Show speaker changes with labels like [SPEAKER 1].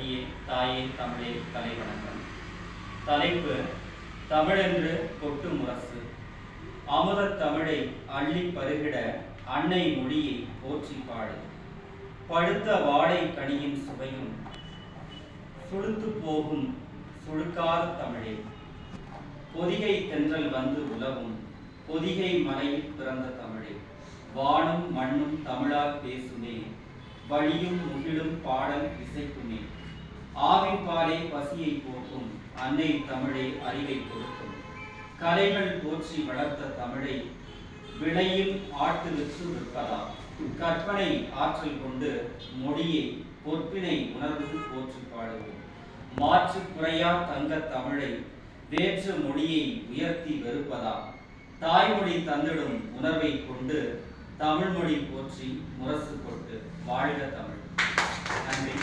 [SPEAKER 1] மொழியே தாயே தமிழே தலைவணக்கம். தலைப்பு: தமிழென்று கொட்டு முரசு. அமுதத் தமிழை அள்ளி பருகிட அன்னை மொழியை போற்றி பாடு. பழுத்த வாழை கனியின் சுவையும் சுடுத்து போகும் சுடுக்காத தமிழே. பொதிகை தென்றல் வந்து உலவும் பொதிகை மலையில் பிறந்த தமிழே. வானும் மண்ணும் தமிழால் பேசுமே, வழியும் முகிலும் பாடல் இசைக்குமே. ஆவின் பாலே பசியை போக்கும் அன்னை தமிழே அறிவை கொடுக்கும். கலைகள் போற்றி வளர்த்த தமிழை விளையில் ஆட்டு விற்று விற்பதா. கற்பனை ஆற்றல் கொண்டு மொழியை பொற்பினை உணர்ந்து போற்றி பாடுவோம். மாற்று குறையா தங்க தமிழை வேற்று மொழியை உயர்த்தி வெறுப்பதா. தாய்மொழி தந்திடும் உணர்வை கொண்டு தமிழ் மொழி போற்றி முரசு கொண்டு வாழ்க தமிழ். நன்றி.